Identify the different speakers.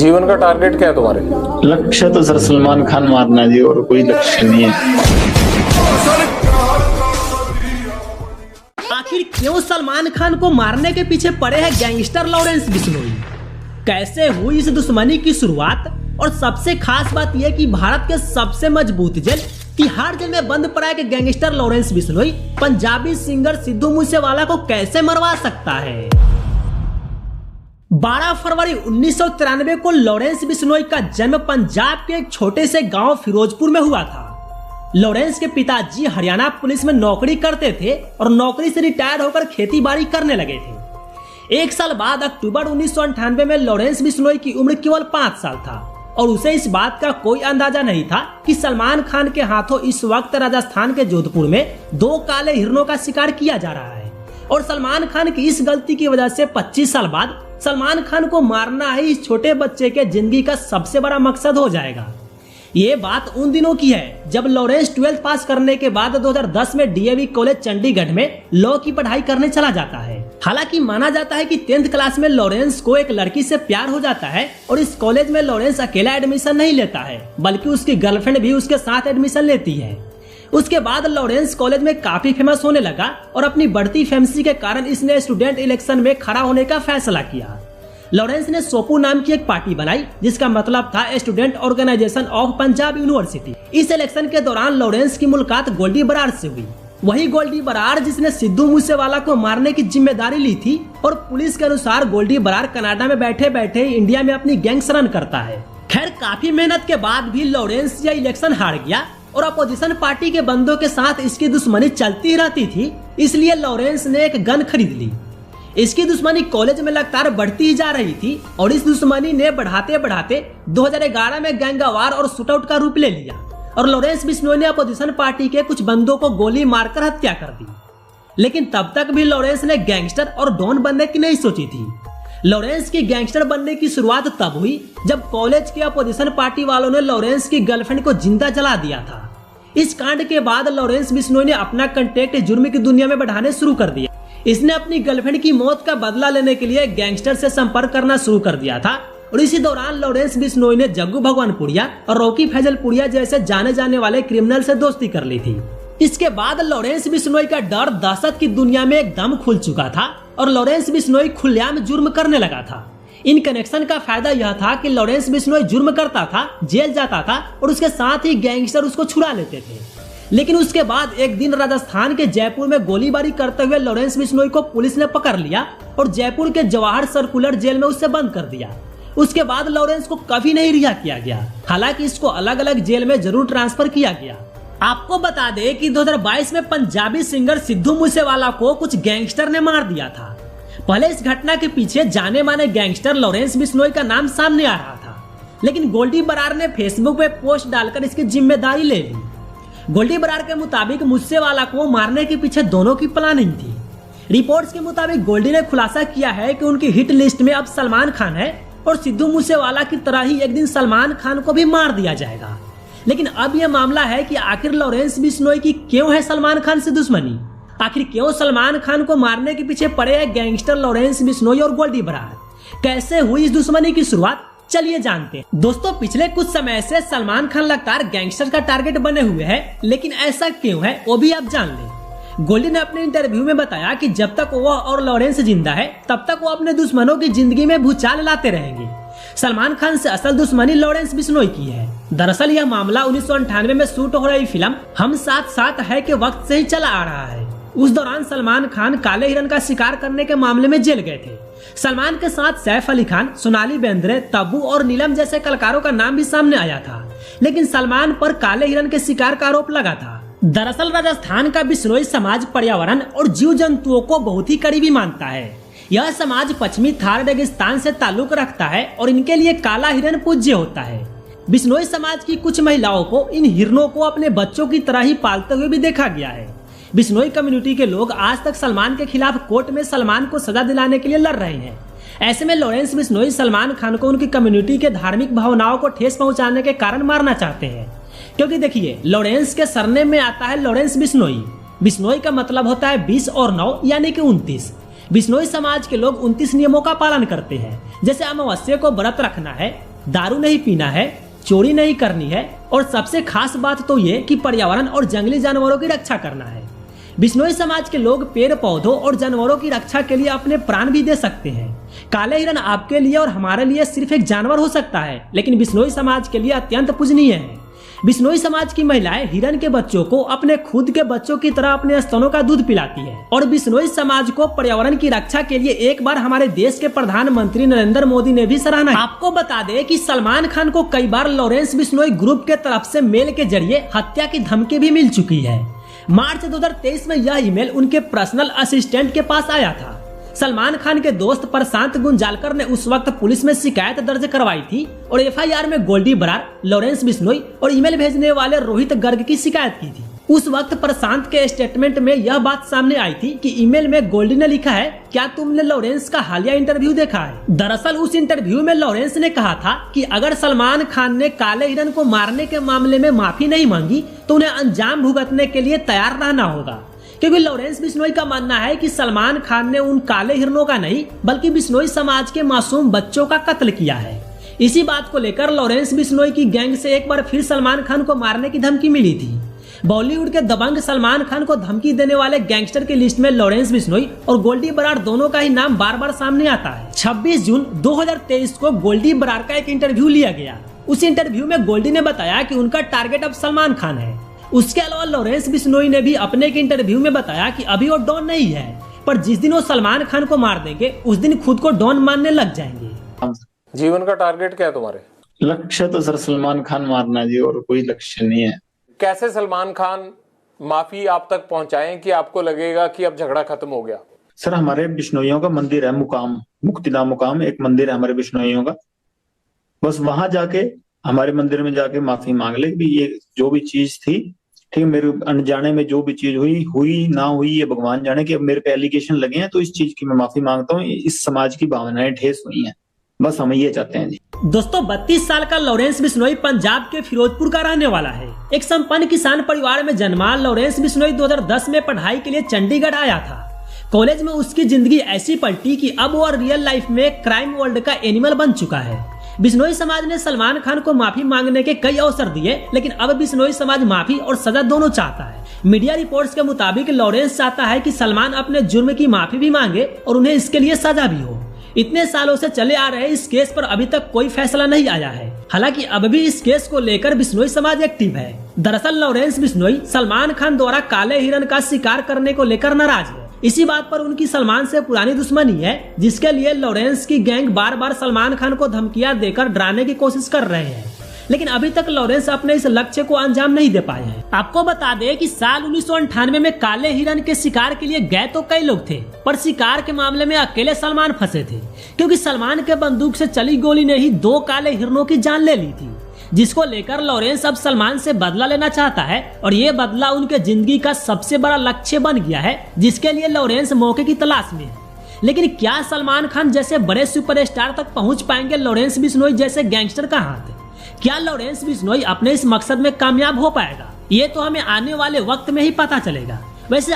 Speaker 1: जीवन का टारगेट क्या है तुम्हारे?
Speaker 2: लक्ष्य तो सर सलमान खान मारना जी, और कोई लक्ष्य नहीं है।
Speaker 3: आखिर क्यों सलमान खान को मारने के पीछे पड़े हैं गैंगस्टर लॉरेंस बिश्नोई? कैसे हुई इस दुश्मनी की शुरुआत? और सबसे खास बात यह कि भारत के सबसे मजबूत जेल तिहाड़ जेल में बंद पड़ा है कि gangster Lawrence Bishnoi Punjabi singer Sidhu Moosewala को कैसे मरवा सकता है। 12 फरवरी 1993 को लॉरेंस बिश्नोई का जन्म पंजाब के एक छोटे से गांव फिरोजपुर में हुआ था। लॉरेंस के पिताजी हरियाणा पुलिस में नौकरी करते थे और नौकरी से रिटायर होकर खेती बाड़ी करने लगे थे। एक साल बाद अक्टूबर 1998 में लॉरेंस बिश्नोई की उम्र केवल 5 साल था और उसे इस बात का कोई अंदाजा नहीं था कि सलमान खान के हाथों इस वक्त राजस्थान के जोधपुर में 2 काले हिरणों का शिकार किया जा रहा है। और सलमान खान की इस गलती की वजह से 25 साल बाद सलमान खान को मारना ही इस छोटे बच्चे के जिंदगी का सबसे बड़ा मकसद हो जाएगा। ये बात उन दिनों की है जब लॉरेंस 12th पास करने के बाद 2010 में डीएवी कॉलेज चंडीगढ़ में लॉ की पढ़ाई करने चला जाता है। हालांकि माना जाता है कि 10th क्लास में लॉरेंस को एक लड़की से प्यार हो जाता है और इस कॉलेज में लॉरेंस अकेला एडमिशन नहीं लेता है बल्कि उसकी गर्लफ्रेंड भी उसके साथ एडमिशन लेती है। उसके बाद लॉरेंस कॉलेज में काफी फेमस होने लगा और अपनी बढ़ती फेमसी के कारण इसने स्टूडेंट इलेक्शन में खड़ा होने का फैसला किया। लॉरेंस ने सोपू नाम की एक पार्टी बनाई जिसका मतलब था student organisation of Punjab university. इस इलेक्शन के दौरान लॉरेंस की मुलाकात गोल्डी बराड़ से हुई। वही गोल्डी बराड़ जिसने सिद्धू मूसेवाला को मारने की जिम्मेदारी ली थी और पुलिस के अनुसार गोल्डी बराड़ कनाडा में बैठे बैठे इंडिया में अपनी गैंग्स रन करता है। खैर काफी मेहनत के बाद भी लॉरेंस यह इलेक्शन हार गया और अपोजिशन पार्टी के बंदों के साथ इसकी दुश्मनी चलती रहती थी, इसलिए लॉरेंस ने एक गन खरीद ली। इसकी दुश्मनी कॉलेज में लगातार बढ़ती ही जा रही थी और इस दुश्मनी ने बढ़ाते बढ़ाते 2011 में गैंगवार और शूटआउट का रूप ले लिया और लॉरेंस बिश्नोई ने अपोजिशन पार्टी के कुछ बंदों को गोली मारकर हत्या कर दी। लेकिन तब तक भी लॉरेंस ने गैंगस्टर और डॉन बनने की नहीं सोची थी। लॉरेंस की गैंगस्टर बनने की शुरुआत तब हुई जब कॉलेज के अपोजिशन पार्टी वालों ने लॉरेंस की गर्लफ्रेंड को जिंदा जला दिया था। इस कांड के बाद लॉरेंस बिश्नोई ने अपना कंटेक्ट जुर्म की दुनिया में बढ़ाने शुरू कर दिया। इसने अपनी गर्लफ्रेंड की मौत का बदला लेने के लिए गैंगस्टर से संपर्क करना शुरू कर दिया था और इसी दौरान लॉरेंस बिश्नोई ने जग्गू भगवानपुरिया और रॉकी फैजलपुरिया जैसे जाने जाने वाले क्रिमिनल से दोस्ती कर ली थी। इसके बाद लॉरेंस बिश्नोई का डर दहशत की दुनिया में एकदम खुल चुका था और लॉरेंस बिश्नोई खुलेआम जुर्म करने लगा था। इन कनेक्शन का फायदा यह था कि लॉरेंस बिश्नोई जुर्म करता था, जेल जाता था और उसके साथ ही गैंगस्टर उसको छुड़ा लेते थे। लेकिन उसके बाद एक दिन राजस्थान के जयपुर में गोलीबारी करते हुए लॉरेंस बिश्नोई को पुलिस ने पकड़ लिया और जयपुर के जवाहर सर्कुलर जेल में उसे बंद कर दिया। उसके बाद लॉरेंस को कभी नहीं रिहा किया गया, हालांकि इसको अलग अलग जेल में जरूर ट्रांसफर किया गया। आपको बता दें कि 2022 में पंजाबी सिंगर सिद्धू मूसेवाला को कुछ गैंगस्टर ने मार दिया था। पहले इस घटना के पीछे जाने माने गैंगस्टर लॉरेंस बिश्नोई का नाम सामने आ रहा था, लेकिन गोल्डी बराड़ ने फेसबुक पे पोस्ट डालकर इसकी जिम्मेदारी ले ली। गोल्डी बराड़ के मुताबिक मूसेवाला को मारने के पीछे दोनों की प्लानिंग थी। रिपोर्ट्स के मुताबिक गोल्डी ने खुलासा किया है कि उनकी हिट लिस्ट में अब सलमान खान है और सिद्धू मूसेवाला की तरह ही एक दिन सलमान खान को भी मार दिया जाएगा। लेकिन अब यह मामला है कि आखिर लॉरेंस बिश्नोई की क्यों है सलमान खान से दुश्मनी? आखिर क्यों सलमान खान को मारने के पीछे पड़े हैं गैंगस्टर लॉरेंस बिश्नोई और गोल्डी बराड़? कैसे हुई इस दुश्मनी की शुरुआत? चलिए जानते हैं। दोस्तों पिछले कुछ समय से सलमान खान लगातार गैंगस्टर का टारगेट बने हुए हैं, लेकिन ऐसा क्यों है वो भी आप जान लें। गोल्डी ने अपने इंटरव्यू में बताया कि जब तक वह और लॉरेंस जिंदा है तब तक वो अपने दुश्मनों की जिंदगी में भूचाल लाते रहेंगे। सलमान खान से असल दुश्मनी लॉरेंस बिश्नोई की है। दरअसल यह मामला 1998 में शूट हो रही फिल्म हम साथ साथ है के वक्त से ही चला आ रहा है। उस दौरान सलमान खान काले हिरन का शिकार करने के मामले में जेल गए थे। सलमान के साथ सैफ अली खान, सोनाली बेंद्रे, तब्बू और नीलम जैसे कलाकारों का नाम भी सामने आया था, लेकिन सलमान पर काले हिरन के शिकार का आरोप लगा था। दरअसल राजस्थान का बिश्नोई समाज पर्यावरण और जीव जंतुओं को बहुत ही करीबी मानता है। यह समाज पश्चिमी थार रेगिस्तान से ताल्लुक रखता है और इनके लिए काला हिरन पूज्य होता है। बिश्नोई समाज की कुछ महिलाओं को इन हिरनों को अपने बच्चों की तरह ही पालते हुए भी देखा गया है। बिश्नोई कम्युनिटी के लोग आज तक सलमान के खिलाफ कोर्ट में सलमान को सजा दिलाने के लिए लड़ रहे हैं। ऐसे में लॉरेंस बिश्नोई सलमान खान को उनकी कम्युनिटी के धार्मिक भावनाओं को ठेस पहुंचाने के कारण मारना चाहते हैं। क्योंकि देखिए लॉरेंस के सरनेम में आता है लॉरेंस बिश्नोई। बिश्नोई का मतलब होता है 20 और 9 यानी कि 29। बिश्नोई समाज के लोग 29 नियमों का पालन करते हैं, जैसे अमावस्या को व्रत रखना है, दारू नहीं पीना है, चोरी नहीं करनी है और सबसे खास बात तो ये कि पर्यावरण और जंगली जानवरों की रक्षा करना है। बिश्नोई समाज के लोग पेड़ पौधों और जानवरों की रक्षा के लिए अपने प्राण भी दे सकते हैं। काले हिरन आपके लिए और हमारे लिए सिर्फ एक जानवर हो सकता है, लेकिन बिश्नोई समाज के लिए अत्यंत पूजनीय है। बिश्नोई समाज की महिलाएं हिरन के बच्चों को अपने खुद के बच्चों की तरह अपने स्तनों का दूध पिलाती है और बिश्नोई समाज को पर्यावरण की रक्षा के लिए एक बार हमारे देश के प्रधानमंत्री नरेंद्र मोदी ने भी सराहना। आपको बता दें कि सलमान खान को कई बार लॉरेंस बिश्नोई ग्रुप के तरफ से मेल के जरिए हत्या की धमकी भी मिल चुकी है। मार्च 2023 में यह ईमेल उनके पर्सनल असिस्टेंट के पास आया था। सलमान खान के दोस्त प्रशांत गुंजालकर ने उस वक्त पुलिस में शिकायत दर्ज करवाई थी और एफआईआर में गोल्डी बरार, लॉरेंस बिश्नोई और ईमेल भेजने वाले रोहित गर्ग की शिकायत की थी। उस वक्त प्रशांत के स्टेटमेंट में यह बात सामने आई थी कि ईमेल में गोल्डी ने लिखा है, क्या तुमने लॉरेंस का हालिया इंटरव्यू देखा है? दरअसल उस इंटरव्यू में लॉरेंस ने कहा था कि अगर सलमान खान ने काले हिरन को मारने के मामले में माफी नहीं मांगी तो उन्हें अंजाम भुगतने के लिए तैयार रहना होगा, क्योंकि लॉरेंस बिश्नोई का मानना है कि सलमान खान ने उन काले हिरनों का नहीं बल्कि बिश्नोई समाज के मासूम बच्चों का कत्ल किया है। इसी बात को लेकर लॉरेंस बिश्नोई की गैंग से एक बार फिर सलमान खान को मारने की धमकी मिली थी। बॉलीवुड के दबंग सलमान खान को धमकी देने वाले गैंगस्टर की लिस्ट में लॉरेंस बिश्नोई और गोल्डी बरार दोनों का ही नाम बार बार सामने आता है। 26 जून 2023 को गोल्डी बरार का एक इंटरव्यू लिया गया। उस इंटरव्यू में गोल्डी ने बताया कि उनका टारगेट अब सलमान खान है। उसके अलावा लॉरेंस बिश्नोई ने भी अपने एक इंटरव्यू में बताया कि अभी वो डॉन नहीं है, पर जिस दिन वो सलमान खान को मार देंगे उस दिन खुद को डॉन मानने लग जाएंगे।
Speaker 1: जीवन का टारगेट क्या है तुम्हारे?
Speaker 2: लक्ष्य तो सर सलमान खान मारना जी, और कोई लक्ष्य नहीं है।
Speaker 1: कैसे सलमान खान माफी आप तक पहुंचाएं कि आपको लगेगा कि अब झगड़ा खत्म हो गया?
Speaker 2: सर हमारे बिश्नोइयों का मंदिर है मुकाम, मुक्तिधाम मुकाम एक मंदिर है हमारे बिश्नोइयों का। बस वहां जाके हमारे मंदिर में जाके माफी मांग ले कि ये जो भी चीज थी, ठीक है, मेरे अनजाने में जो भी चीज हुई ना हुई ये भगवान जाने। कि अब मेरे पे एलिगेशन लगे हैं तो इस चीज की मैं माफी मांगता हूँ। इस समाज की भावनाएं ठेस हुई हैं, बस हम ये चाहते हैं जी।
Speaker 3: दोस्तों 32 साल का लॉरेंस बिश्नोई पंजाब के फिरोजपुर का रहने वाला है। एक संपन्न किसान परिवार में जन्मा लॉरेंस बिश्नोई 2010 में पढ़ाई के लिए चंडीगढ़ आया था। कॉलेज में उसकी जिंदगी ऐसी पलटी कि अब वो रियल लाइफ में क्राइम वर्ल्ड का एनिमल बन चुका है। बिश्नोई समाज ने सलमान खान को माफी मांगने के कई अवसर दिए, लेकिन अब बिश्नोई समाज माफी और सजा दोनों चाहता है। मीडिया रिपोर्ट्स के मुताबिक लॉरेंस चाहता है कि सलमान अपने जुर्म की माफी भी मांगे और उन्हें इसके लिए सजा भी हो। इतने सालों से चले आ रहे इस केस पर अभी तक कोई फैसला नहीं आया है। हालांकि अब भी इस केस को लेकर बिश्नोई समाज एक्टिव है। दरअसल लॉरेंस बिश्नोई सलमान खान द्वारा काले हिरन का शिकार करने को लेकर नाराज है। इसी बात पर उनकी सलमान से पुरानी दुश्मनी है, जिसके लिए लॉरेंस की गैंग बार बार सलमान खान को धमकियां देकर डराने की कोशिश कर रहे हैं, लेकिन अभी तक लॉरेंस अपने इस लक्ष्य को अंजाम नहीं दे पाए हैं। आपको बता दें कि साल 1998 में काले हिरन के शिकार के लिए गए तो कई लोग थे, पर शिकार के मामले में अकेले सलमान फंसे थे, क्योंकि सलमान के बंदूक से चली गोली ने ही 2 काले हिरनों की जान ले ली थी, जिसको लेकर लॉरेंस अब सलमान से बदला लेना चाहता है और ये बदला उनके जिंदगी का सबसे बड़ा लक्ष्य बन गया है, जिसके लिए लॉरेंस मौके की तलाश में है। लेकिन क्या सलमान खान जैसे बड़े सुपरस्टार तक पहुंच पाएंगे लॉरेंस बिश्नोई जैसे गैंगस्टर का हाथ? क्या लॉरेंस बिश्नोई अपने इस मकसद में कामयाब हो पाएगा? ये तो हमें आने वाले वक्त में ही पता चलेगा। वैसे